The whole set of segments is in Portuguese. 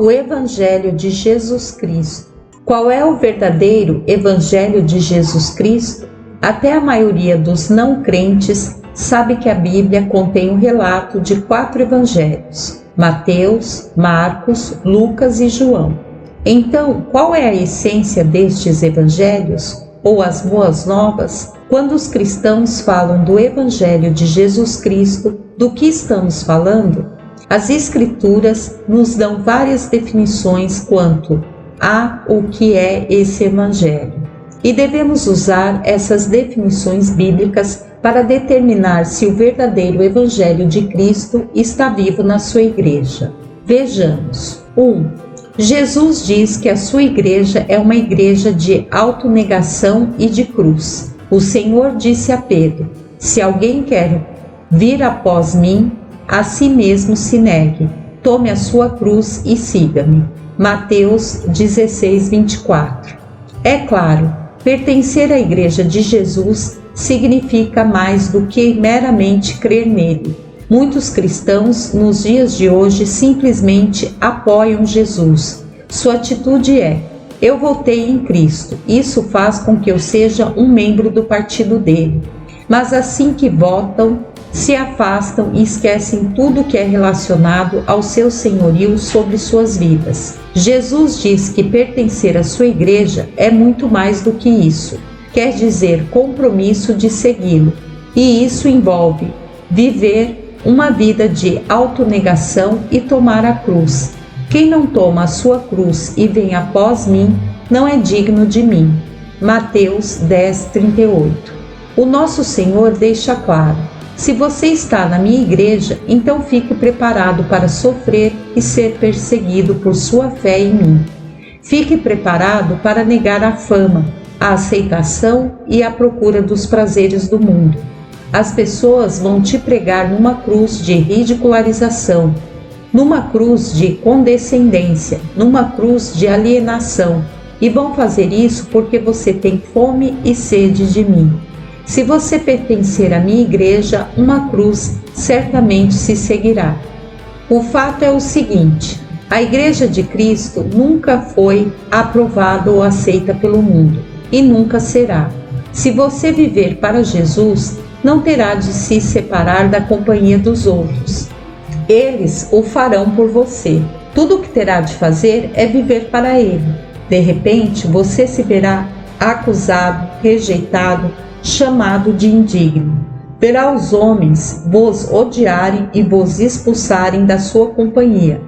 O Evangelho de Jesus Cristo. Qual é o verdadeiro Evangelho de Jesus Cristo? Até a maioria dos não crentes sabe que a Bíblia contém um relato de 4 evangelhos: Mateus, Marcos, Lucas e João. Então, qual é a essência destes evangelhos, ou as boas novas? Quando os cristãos falam do Evangelho de Jesus Cristo, do que estamos falando? As Escrituras nos dão várias definições quanto a o que é esse Evangelho. E devemos usar essas definições bíblicas para determinar se o verdadeiro Evangelho de Cristo está vivo na sua igreja. Vejamos. 1. Jesus diz que a sua igreja é uma igreja de autonegação e de cruz. O Senhor disse a Pedro: se alguém quer vir após mim, a si mesmo se negue, tome a sua cruz e siga-me. Mateus 16:24. É claro, pertencer à Igreja de Jesus significa mais do que meramente crer nele. Muitos cristãos nos dias de hoje simplesmente apoiam Jesus. Sua atitude é: eu votei em Cristo, isso faz com que eu seja um membro do partido dele. Mas assim que votam, se afastam e esquecem tudo que é relacionado ao seu senhorio sobre suas vidas. Jesus diz que pertencer à sua igreja é muito mais do que isso. Quer dizer compromisso de segui-lo. E isso envolve viver uma vida de autonegação e tomar a cruz. Quem não toma a sua cruz e vem após mim, não é digno de mim. Mateus 10:38. O nosso Senhor deixa claro: se você está na minha igreja, então fique preparado para sofrer e ser perseguido por sua fé em mim. Fique preparado para negar a fama, a aceitação e a procura dos prazeres do mundo. As pessoas vão te pregar numa cruz de ridicularização, numa cruz de condescendência, numa cruz de alienação, e vão fazer isso porque você tem fome e sede de mim. Se você pertencer à minha igreja, uma cruz certamente se seguirá. O fato é o seguinte: a Igreja de Cristo nunca foi aprovada ou aceita pelo mundo, e nunca será. Se você viver para Jesus, não terá de se separar da companhia dos outros. Eles o farão por você. Tudo o que terá de fazer é viver para Ele. De repente, você se verá acusado, rejeitado, chamado de indigno. Verá os homens vos odiarem e vos expulsarem da sua companhia,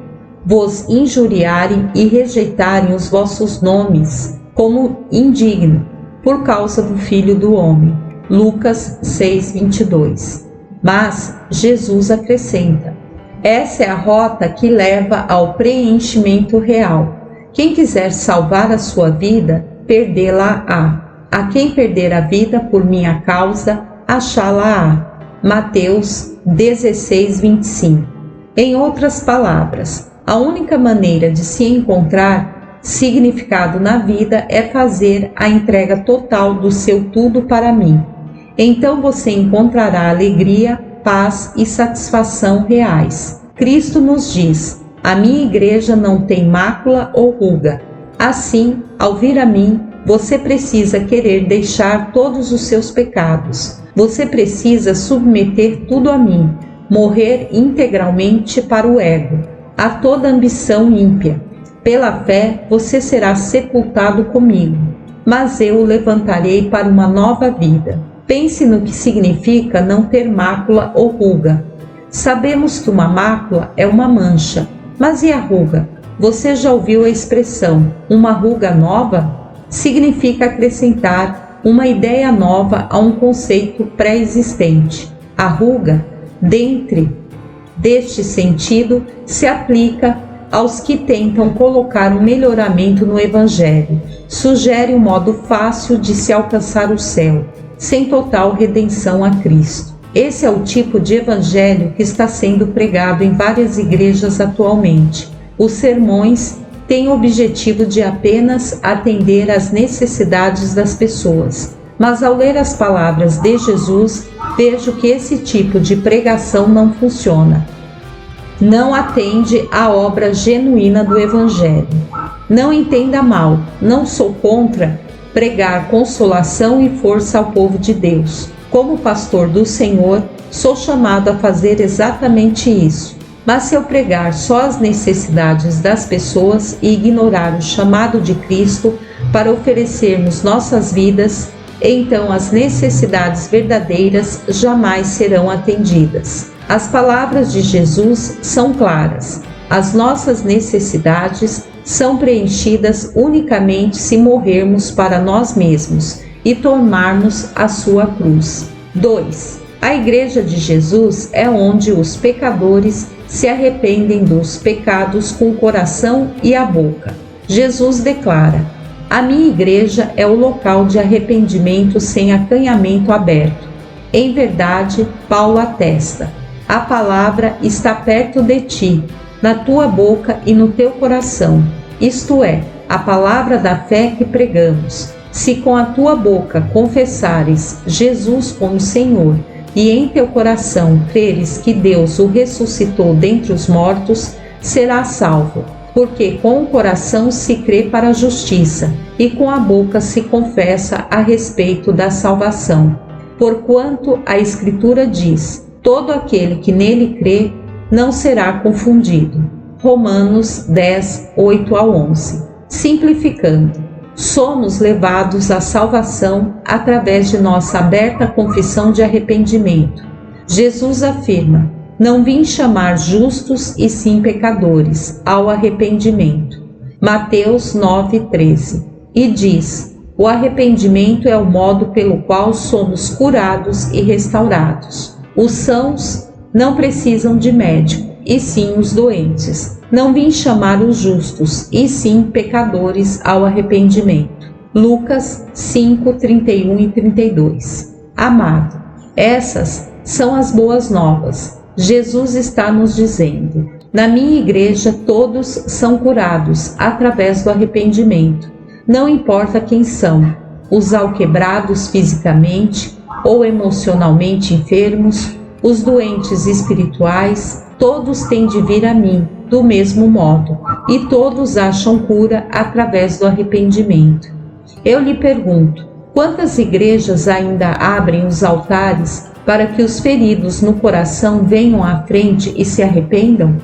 vos injuriarem e rejeitarem os vossos nomes como indigno, por causa do Filho do Homem. Lucas 6:22. Mas Jesus acrescenta: essa é a rota que leva ao preenchimento real. Quem quiser salvar a sua vida, perdê-la-á. A quem perder a vida por minha causa, achá-la-á. Mateus 16:25. Em outras palavras, a única maneira de se encontrar significado na vida é fazer a entrega total do seu tudo para mim. Então você encontrará alegria, paz e satisfação reais. Cristo nos diz: a minha igreja não tem mácula ou ruga. Assim, ao vir a mim, você precisa querer deixar todos os seus pecados. Você precisa submeter tudo a mim, morrer integralmente para o ego, a toda ambição ímpia. Pela fé, você será sepultado comigo, mas eu o levantarei para uma nova vida. Pense no que significa não ter mácula ou ruga. Sabemos que uma mácula é uma mancha, mas e a ruga? Você já ouviu a expressão uma ruga nova? Significa acrescentar uma ideia nova a um conceito pré-existente. A ruga, deste sentido, se aplica aos que tentam colocar um melhoramento no Evangelho. Sugere um modo fácil de se alcançar o céu, sem total redenção a Cristo. Esse é o tipo de Evangelho que está sendo pregado em várias igrejas atualmente. Os sermões têm o objetivo de apenas atender às necessidades das pessoas. Mas ao ler as palavras de Jesus, vejo que esse tipo de pregação não funciona. não atende à obra genuína do Evangelho. Não entenda mal, não sou contra pregar consolação e força ao povo de Deus. Como pastor do Senhor, sou chamado a fazer exatamente isso. Mas se eu pregar só as necessidades das pessoas e ignorar o chamado de Cristo para oferecermos nossas vidas, então as necessidades verdadeiras jamais serão atendidas. As palavras de Jesus são claras. As nossas necessidades são preenchidas unicamente se morrermos para nós mesmos e tomarmos a sua cruz. 2. A Igreja de Jesus é onde os pecadores se arrependem dos pecados com o coração e a boca. Jesus declara: a minha igreja é o local de arrependimento sem acanhamento aberto. Em verdade, Paulo atesta: a palavra está perto de ti, na tua boca e no teu coração, isto é, a palavra da fé que pregamos. Se com a tua boca confessares Jesus como Senhor e em teu coração creres que Deus o ressuscitou dentre os mortos, serás salvo. Porque com o coração se crê para a justiça e com a boca se confessa a respeito da salvação. Porquanto a Escritura diz: todo aquele que nele crê não será confundido. Romanos 10, 8 a 11. Simplificando, somos levados à salvação através de nossa aberta confissão de arrependimento. Jesus afirma: não vim chamar justos e sim pecadores ao arrependimento. Mateus 9:13. E diz: o arrependimento é o modo pelo qual somos curados e restaurados. Os sãos não precisam de médico, e sim os doentes. Não vim chamar os justos, e sim pecadores ao arrependimento. Lucas 5, 31 e 32. Amado, essas são as boas novas. Jesus está nos dizendo: na minha igreja todos são curados através do arrependimento. Não importa quem são, os alquebrados fisicamente ou emocionalmente enfermos, os doentes espirituais, todos têm de vir a mim do mesmo modo, e todos acham cura através do arrependimento. Eu lhe pergunto: quantas igrejas ainda abrem os altares para que os feridos no coração venham à frente e se arrependam?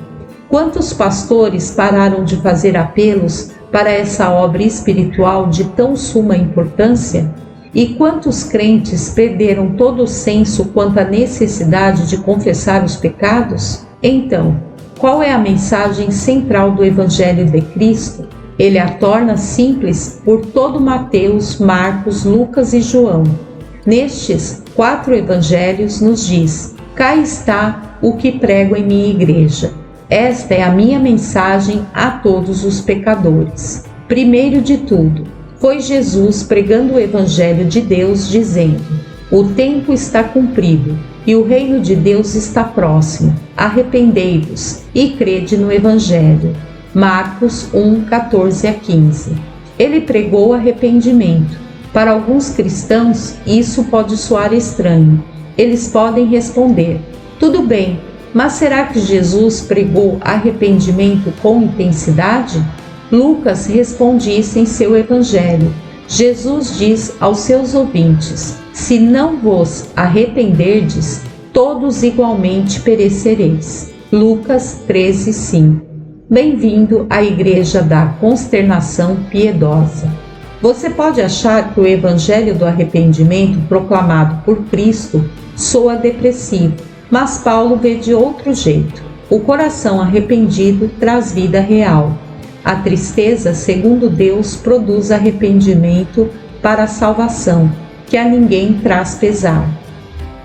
Quantos pastores pararam de fazer apelos para essa obra espiritual de tão suma importância? E quantos crentes perderam todo o senso quanto à necessidade de confessar os pecados? Então, qual é a mensagem central do Evangelho de Cristo? Ele a torna simples por todo Mateus, Marcos, Lucas e João. Nestes 4 evangelhos nos diz: cá está o que prego em minha igreja. Esta é a minha mensagem a todos os pecadores. Primeiro de tudo, foi Jesus pregando o Evangelho de Deus, dizendo: o tempo está cumprido e o reino de Deus está próximo. Arrependei-vos e crede no Evangelho. Marcos 1, 14 a 15. Ele pregou arrependimento. Para alguns cristãos, isso pode soar estranho. Eles podem responder: tudo bem, mas será que Jesus pregou arrependimento com intensidade? Lucas responde isso em seu Evangelho. Jesus diz aos seus ouvintes: se não vos arrependerdes, todos igualmente perecereis. Lucas 13, 5. Bem-vindo à Igreja da Consternação Piedosa. Você pode achar que o Evangelho do arrependimento proclamado por Cristo soa depressivo, mas Paulo vê de outro jeito. O coração arrependido traz vida real. A tristeza, segundo Deus, produz arrependimento para a salvação, que a ninguém traz pesar.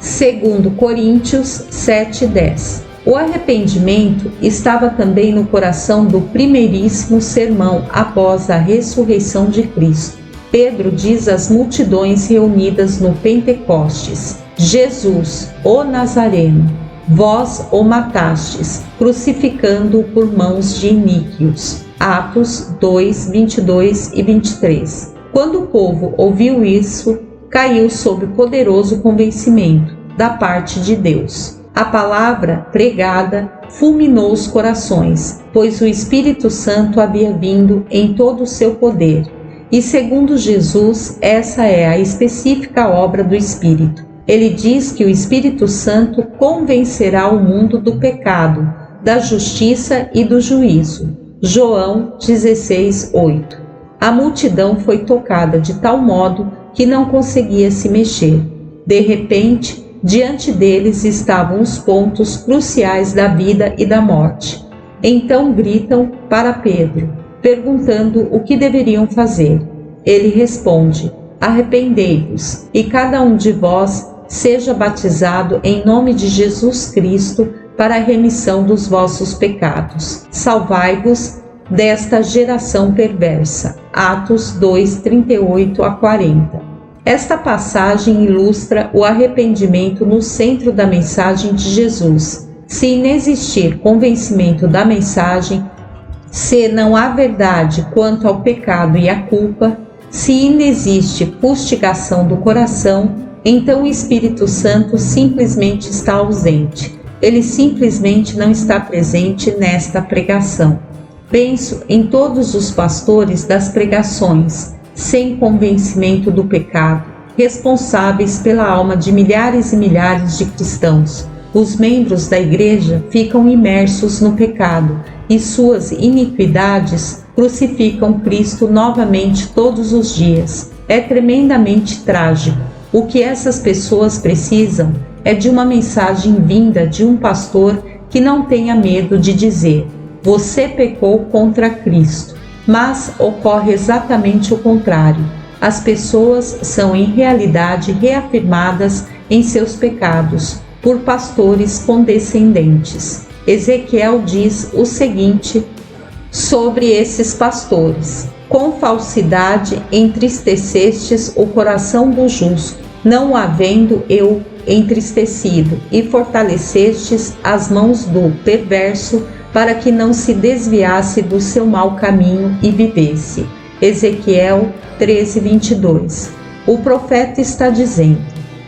Segundo Coríntios 7:10. O arrependimento estava também no coração do primeiríssimo sermão após a ressurreição de Cristo. Pedro diz às multidões reunidas no Pentecostes: Jesus, o Nazareno, vós o matastes, crucificando-o por mãos de iníquos. Atos 2, 22 e 23. Quando o povo ouviu isso, caiu sob poderoso convencimento da parte de Deus. A palavra pregada fulminou os corações, pois o Espírito Santo havia vindo em todo o seu poder. E segundo Jesus, essa é a específica obra do Espírito. Ele diz que o Espírito Santo convencerá o mundo do pecado, da justiça e do juízo. João 16:8. A multidão foi tocada de tal modo que não conseguia se mexer. De repente, diante deles estavam os pontos cruciais da vida e da morte. Então gritam para Pedro, perguntando o que deveriam fazer. Ele responde: arrependei-vos, e cada um de vós seja batizado em nome de Jesus Cristo para a remissão dos vossos pecados. Salvai-vos desta geração perversa. Atos 2:38-40. Esta passagem ilustra o arrependimento no centro da mensagem de Jesus. Se inexistir convencimento da mensagem, se não há verdade quanto ao pecado e à culpa, se inexiste fustigação do coração, então o Espírito Santo simplesmente está ausente. Ele simplesmente não está presente nesta pregação. Penso em todos os pastores das pregações, sem convencimento do pecado, responsáveis pela alma de milhares e milhares de cristãos. Os membros da igreja ficam imersos no pecado e suas iniquidades crucificam Cristo novamente todos os dias. É tremendamente trágico. O que essas pessoas precisam é de uma mensagem vinda de um pastor que não tenha medo de dizer: você pecou contra Cristo. Mas ocorre exatamente o contrário. As pessoas são em realidade reafirmadas em seus pecados por pastores condescendentes. Ezequiel diz o seguinte sobre esses pastores: com falsidade entristecestes o coração do justo, não o havendo eu entristecido, e fortalecestes as mãos do perverso, para que não se desviasse do seu mau caminho e vivesse. Ezequiel 13:22. O profeta está dizendo: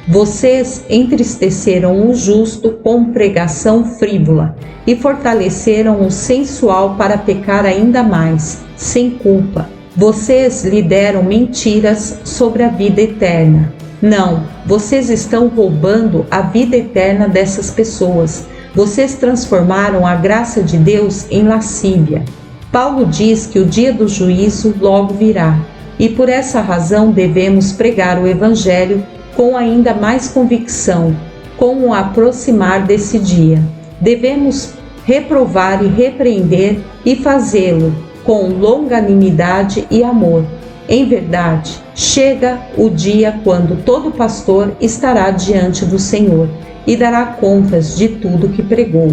vocês entristeceram o justo com pregação frívola e fortaleceram o sensual para pecar ainda mais, sem culpa. Vocês lhe deram mentiras sobre a vida eterna. Não, vocês estão roubando a vida eterna dessas pessoas. Vocês transformaram a graça de Deus em lascívia. Paulo diz que o dia do juízo logo virá, e por essa razão devemos pregar o Evangelho com ainda mais convicção, com o aproximar desse dia. Devemos reprovar e repreender e fazê-lo com longanimidade e amor. Em verdade, chega o dia quando todo pastor estará diante do Senhor e dará contas de tudo que pregou.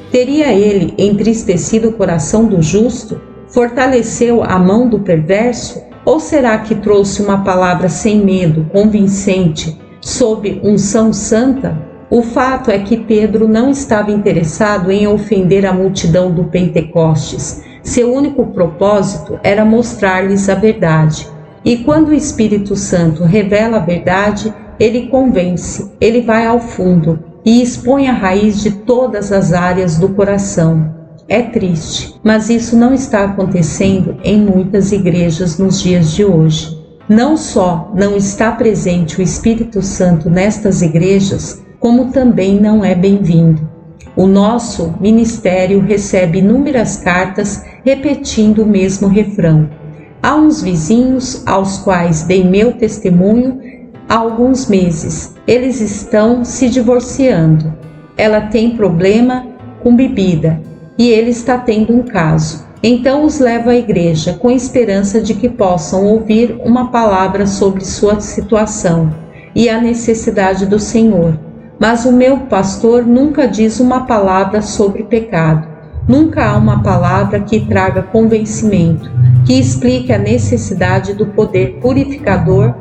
Teria ele entristecido o coração do justo? Fortaleceu a mão do perverso? Ou será que trouxe uma palavra sem medo, convincente, sob unção santa? O fato é que Pedro não estava interessado em ofender a multidão do Pentecostes. Seu único propósito era mostrar-lhes a verdade. E quando o Espírito Santo revela a verdade, ele convence, ele vai ao fundo e expõe a raiz de todas as áreas do coração. É triste, mas isso não está acontecendo em muitas igrejas nos dias de hoje. Não só não está presente o Espírito Santo nestas igrejas, como também não é bem-vindo. O nosso ministério recebe inúmeras cartas repetindo o mesmo refrão. Há uns vizinhos aos quais dei meu testemunho há alguns meses. Eles estão se divorciando. Ela tem problema com bebida e ele está tendo um caso. Então os levo à igreja com esperança de que possam ouvir uma palavra sobre sua situação e a necessidade do Senhor. Mas o meu pastor nunca diz uma palavra sobre pecado. Nunca há uma palavra que traga convencimento, que explique a necessidade do poder purificador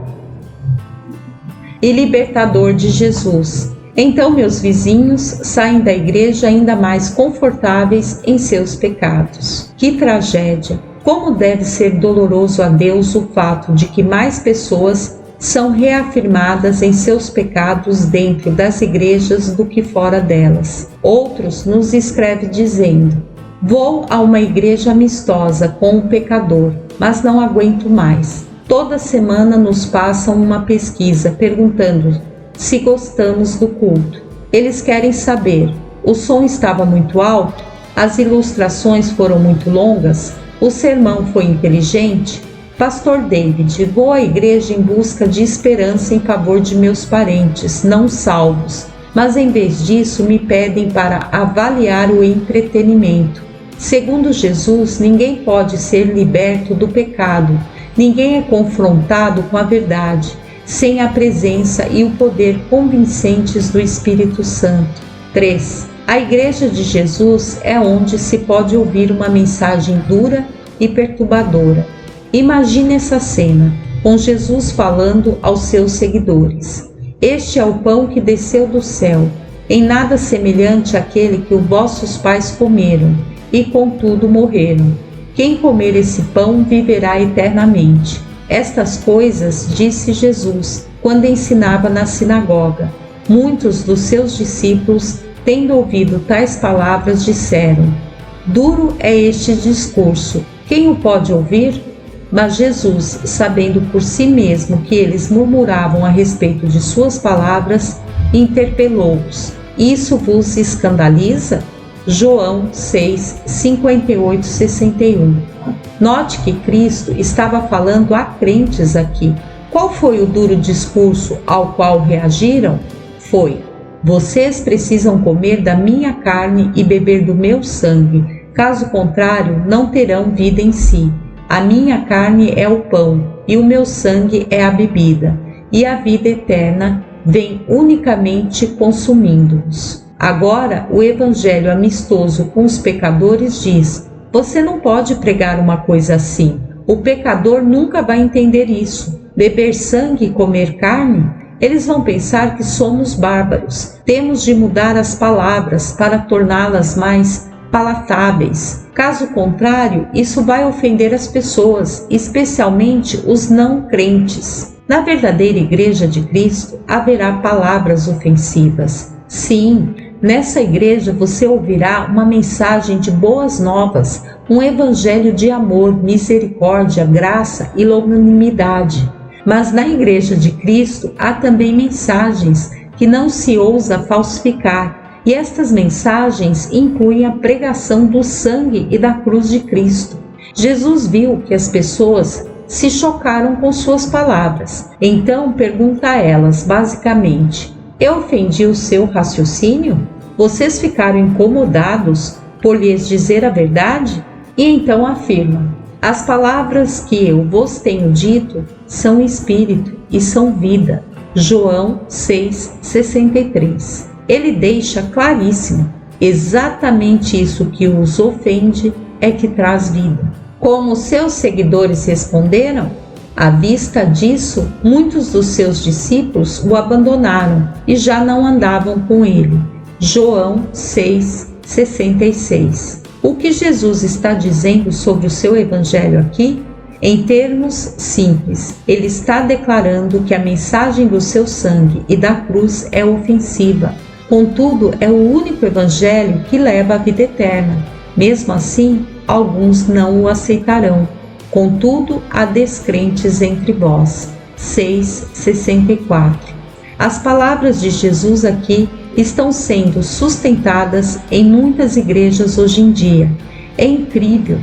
e libertador de Jesus. Então meus vizinhos saem da igreja ainda mais confortáveis em seus pecados. Que tragédia! Como deve ser doloroso a Deus o fato de que mais pessoas são reafirmadas em seus pecados dentro das igrejas do que fora delas. Outros nos escreve dizendo: vou a uma igreja amistosa com o pecador, mas não aguento mais. Toda semana nos passam uma pesquisa perguntando se gostamos do culto. Eles querem saber: o som estava muito alto? As ilustrações foram muito longas? O sermão foi inteligente? Pastor David, vou à igreja em busca de esperança em favor de meus parentes não salvos, mas em vez disso me pedem para avaliar o entretenimento. Segundo Jesus, ninguém pode ser liberto do pecado, ninguém é confrontado com a verdade, sem a presença e o poder convincentes do Espírito Santo. 3. A Igreja de Jesus é onde se pode ouvir uma mensagem dura e perturbadora. Imagine essa cena, com Jesus falando aos seus seguidores: este é o pão que desceu do céu, em nada semelhante àquele que os vossos pais comeram, e contudo morreram. Quem comer esse pão viverá eternamente. Estas coisas disse Jesus quando ensinava na sinagoga. Muitos dos seus discípulos, tendo ouvido tais palavras, disseram: duro é este discurso, quem o pode ouvir? Mas Jesus, sabendo por si mesmo que eles murmuravam a respeito de suas palavras, interpelou-os: isso vos escandaliza? João 6, 58, 61. Note que Cristo estava falando a crentes aqui. Qual foi o duro discurso ao qual reagiram? Foi: vocês precisam comer da minha carne e beber do meu sangue, caso contrário não terão vida em si. A minha carne é o pão e o meu sangue é a bebida, e a vida eterna vem unicamente consumindo-os. Agora, o evangelho amistoso com os pecadores diz: você não pode pregar uma coisa assim. O pecador nunca vai entender isso. Beber sangue e comer carne? Eles vão pensar que somos bárbaros. Temos de mudar as palavras para torná-las mais palatáveis. Caso contrário, isso vai ofender as pessoas, especialmente os não crentes. Na verdadeira Igreja de Cristo, haverá palavras ofensivas. Sim, nessa igreja você ouvirá uma mensagem de boas novas, um evangelho de amor, misericórdia, graça e longanimidade. Mas na Igreja de Cristo há também mensagens que não se ousa falsificar, e estas mensagens incluem a pregação do sangue e da cruz de Cristo. Jesus viu que as pessoas se chocaram com suas palavras, então pergunta a elas basicamente: eu ofendi o seu raciocínio? Vocês ficaram incomodados por lhes dizer a verdade? E então afirma: as palavras que eu vos tenho dito são espírito e são vida. João 6,63. Ele deixa claríssimo: exatamente isso que os ofende é que traz vida. Como seus seguidores responderam? À vista disso, muitos dos seus discípulos o abandonaram e já não andavam com ele. João 6,66. O que Jesus está dizendo sobre o seu evangelho aqui? Em termos simples, ele está declarando que a mensagem do seu sangue e da cruz é ofensiva. Contudo, é o único evangelho que leva à vida eterna. Mesmo assim, alguns não o aceitarão. Contudo, há descrentes entre vós. 6,64. As palavras de Jesus aqui estão sendo sustentadas em muitas igrejas hoje em dia. É incrível,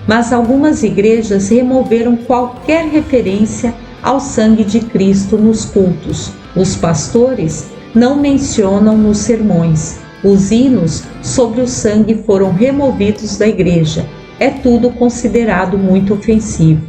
mas algumas igrejas removeram qualquer referência ao sangue de Cristo nos cultos. Os pastores não mencionam nos sermões. Os hinos sobre o sangue foram removidos da igreja. É tudo considerado muito ofensivo.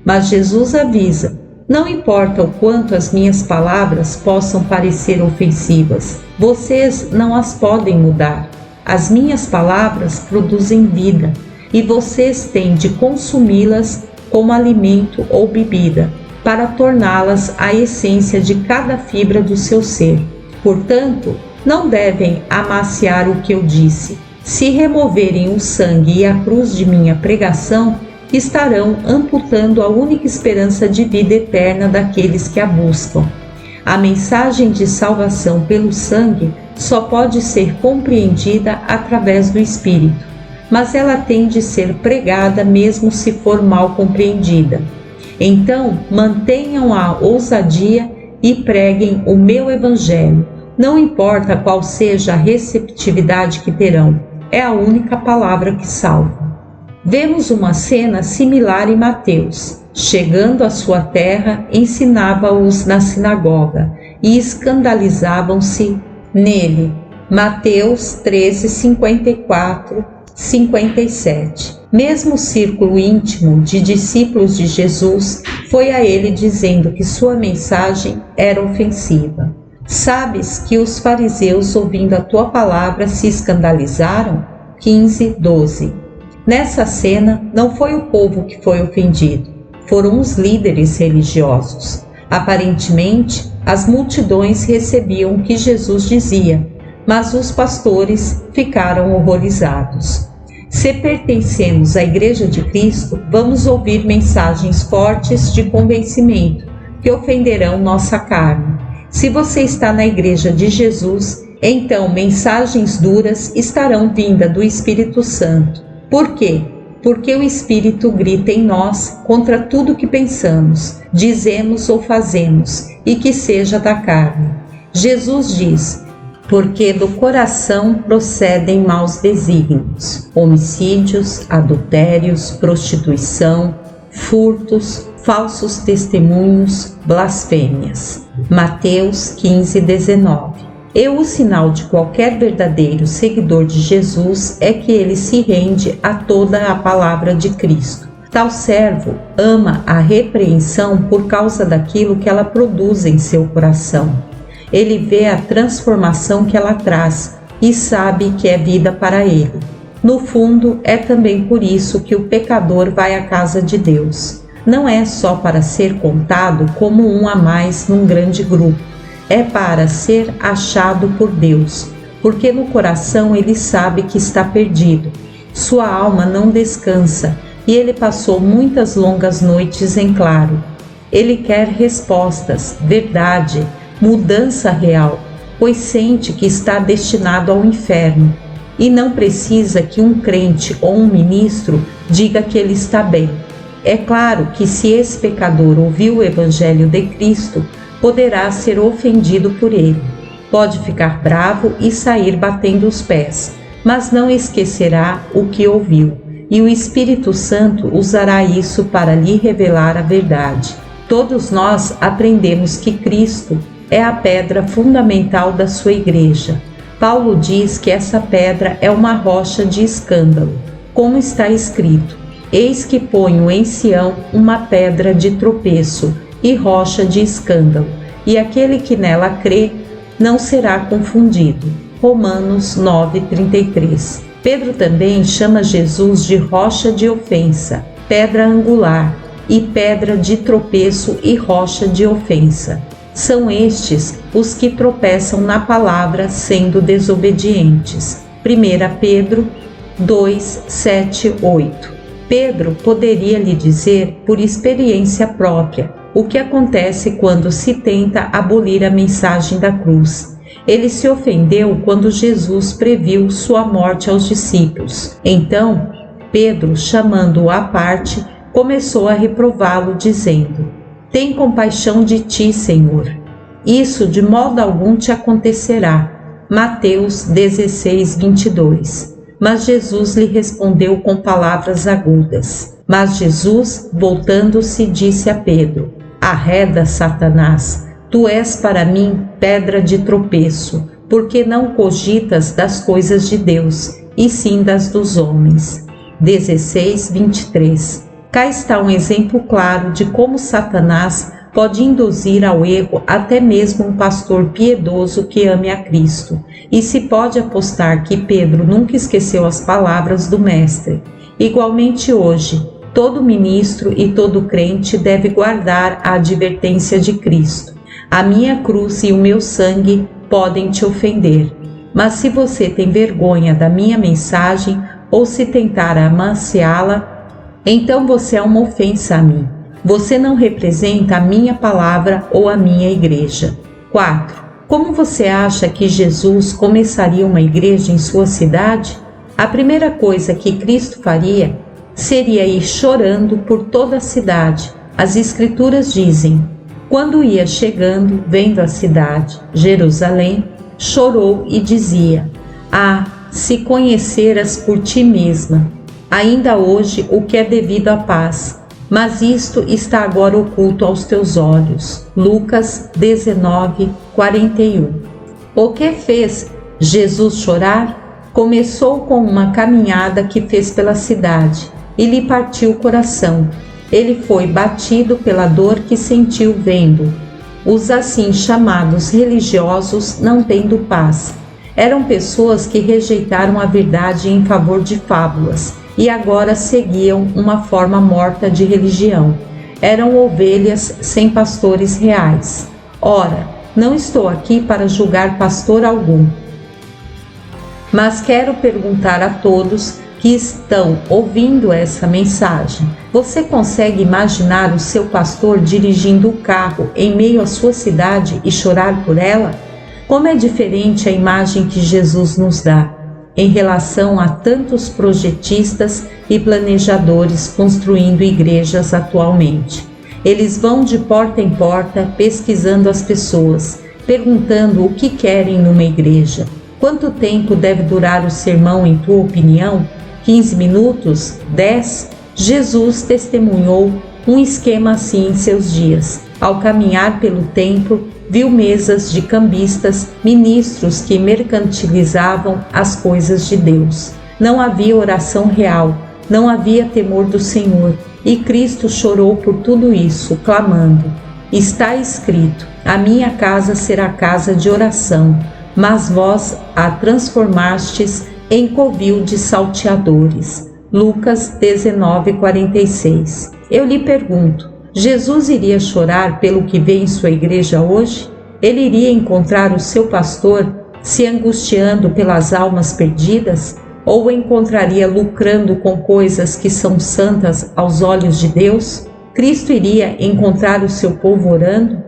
Mas Jesus avisa: não importa o quanto as minhas palavras possam parecer ofensivas, vocês não as podem mudar. As minhas palavras produzem vida, e vocês têm de consumi-las como alimento ou bebida, para torná-las a essência de cada fibra do seu ser. Portanto, não devem amaciar o que eu disse. Se removerem o sangue e a cruz de minha pregação, estarão amputando a única esperança de vida eterna daqueles que a buscam. A mensagem de salvação pelo sangue só pode ser compreendida através do Espírito, mas ela tem de ser pregada mesmo se for mal compreendida. Então, mantenham a ousadia e preguem o meu Evangelho. Não importa qual seja a receptividade que terão, é a única palavra que salva. Vemos uma cena similar em Mateus. Chegando à sua terra, ensinava-os na sinagoga e escandalizavam-se nele. Mateus 13, 54, 57. Mesmo o círculo íntimo de discípulos de Jesus foi a ele dizendo que sua mensagem era ofensiva. Sabes que os fariseus, ouvindo a tua palavra, se escandalizaram? 15, 12. Nessa cena, não foi o povo que foi ofendido, foram os líderes religiosos. Aparentemente, as multidões recebiam o que Jesus dizia, mas os pastores ficaram horrorizados. Se pertencemos à Igreja de Cristo, vamos ouvir mensagens fortes de convencimento que ofenderão nossa carne. Se você está na Igreja de Jesus, então mensagens duras estarão vindas do Espírito Santo. Por quê? Porque o Espírito grita em nós contra tudo que pensamos, dizemos ou fazemos, e que seja da carne. Jesus diz: porque do coração procedem maus desígnios, homicídios, adultérios, prostituição, furtos, falsos testemunhos, blasfêmias. Mateus 15, 19. E o sinal de qualquer verdadeiro seguidor de Jesus é que ele se rende a toda a palavra de Cristo. Tal servo ama a repreensão por causa daquilo que ela produz em seu coração. Ele vê a transformação que ela traz e sabe que é vida para ele. No fundo, é também por isso que o pecador vai à casa de Deus. Não é só para ser contado como um a mais num grande grupo. É para ser achado por Deus, porque no coração ele sabe que está perdido. Sua alma não descansa e ele passou muitas longas noites em claro. Ele quer respostas, verdade, mudança real, pois sente que está destinado ao inferno e não precisa que um crente ou um ministro diga que ele está bem. É claro que se esse pecador ouvir o Evangelho de Cristo, poderá ser ofendido por ele. Pode ficar bravo e sair batendo os pés, mas não esquecerá o que ouviu, e o Espírito Santo usará isso para lhe revelar a verdade. Todos nós aprendemos que Cristo é a pedra fundamental da sua igreja. Paulo diz que essa pedra é uma rocha de escândalo, como está escrito: eis que ponho em Sião uma pedra de tropeço e rocha de escândalo, e aquele que nela crê não será confundido. Romanos 9:33. Pedro também chama Jesus de rocha de ofensa, pedra angular, e pedra de tropeço e rocha de ofensa. São estes os que tropeçam na palavra sendo desobedientes. 1 Pedro 2, 7, 8. Pedro poderia lhe dizer por experiência própria o que acontece quando se tenta abolir a mensagem da cruz. Ele se ofendeu quando Jesus previu sua morte aos discípulos. Então, Pedro, chamando-o à parte, começou a reprová-lo, dizendo: tem compaixão de ti, Senhor. Isso de modo algum te acontecerá. Mateus 16, 22. Mas Jesus lhe respondeu com palavras agudas. Mas Jesus, voltando-se, disse a Pedro: arreda, Satanás, tu és para mim pedra de tropeço, porque não cogitas das coisas de Deus, e sim das dos homens. 16, 23. Cá está um exemplo claro de como Satanás pode induzir ao erro até mesmo um pastor piedoso que ame a Cristo, e se pode apostar que Pedro nunca esqueceu as palavras do Mestre. Igualmente hoje, todo ministro e todo crente deve guardar a advertência de Cristo. A minha cruz e o meu sangue podem te ofender, mas se você tem vergonha da minha mensagem ou se tentar amanciá-la, então você é uma ofensa a mim. Você não representa a minha palavra ou a minha igreja. 4. Como você acha que Jesus começaria uma igreja em sua cidade? A primeira coisa que Cristo faria seria ir chorando por toda a cidade. As Escrituras dizem: quando ia chegando, vendo a cidade, Jerusalém, chorou e dizia: ah, se conheceras por ti mesma, ainda hoje o que é devido à paz, mas isto está agora oculto aos teus olhos. Lucas 19, 41. O que fez Jesus chorar? Começou com uma caminhada que fez pela cidade e lhe partiu o coração. Ele foi batido pela dor que sentiu vendo os assim chamados religiosos não tendo paz. Eram pessoas que rejeitaram a verdade em favor de fábulas e agora seguiam uma forma morta de religião. Eram ovelhas sem pastores reais. Ora, não estou aqui para julgar pastor algum, mas quero perguntar a todos que estão ouvindo essa mensagem: você consegue imaginar o seu pastor dirigindo o carro em meio à sua cidade e chorar por ela? Como é diferente a imagem que Jesus nos dá em relação a tantos projetistas e planejadores construindo igrejas atualmente. Eles vão de porta em porta pesquisando as pessoas, perguntando o que querem numa igreja. Quanto tempo deve durar o sermão em tua opinião? 15 minutos? 10? Jesus testemunhou um esquema assim em seus dias. Ao caminhar pelo templo, viu mesas de cambistas, ministros que mercantilizavam as coisas de Deus. Não havia oração real, não havia temor do Senhor, e Cristo chorou por tudo isso, clamando: está escrito, a minha casa será casa de oração, mas vós a transformastes em covil de salteadores. Lucas 19:46. Eu lhe pergunto: Jesus iria chorar pelo que vê em sua igreja hoje? Ele iria encontrar o seu pastor se angustiando pelas almas perdidas? Ou o encontraria lucrando com coisas que são santas aos olhos de Deus? Cristo iria encontrar o seu povo orando?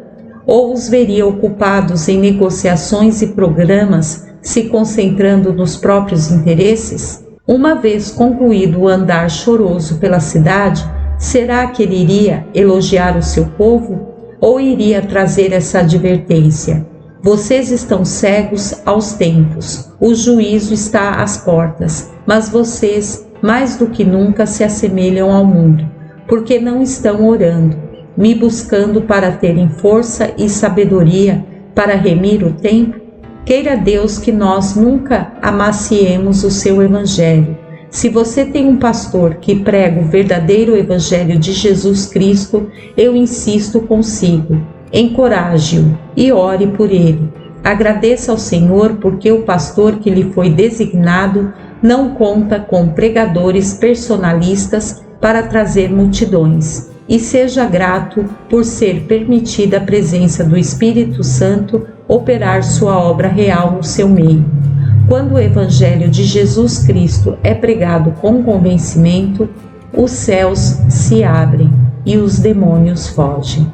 Ou os veria ocupados em negociações e programas, se concentrando nos próprios interesses? Uma vez concluído o andar choroso pela cidade, será que ele iria elogiar o seu povo? Ou iria trazer essa advertência: vocês estão cegos aos tempos, o juízo está às portas, mas vocês, mais do que nunca, se assemelham ao mundo, porque não estão orando, me buscando para terem força e sabedoria para remir o tempo? Queira Deus que nós nunca amaciemos o seu evangelho. Se você tem um pastor que prega o verdadeiro evangelho de Jesus Cristo, eu insisto consigo, encoraje-o e ore por ele. Agradeça ao Senhor porque o pastor que lhe foi designado não conta com pregadores personalistas para trazer multidões. E seja grato por ser permitida a presença do Espírito Santo operar sua obra real no seu meio. Quando o Evangelho de Jesus Cristo é pregado com convencimento, os céus se abrem e os demônios fogem.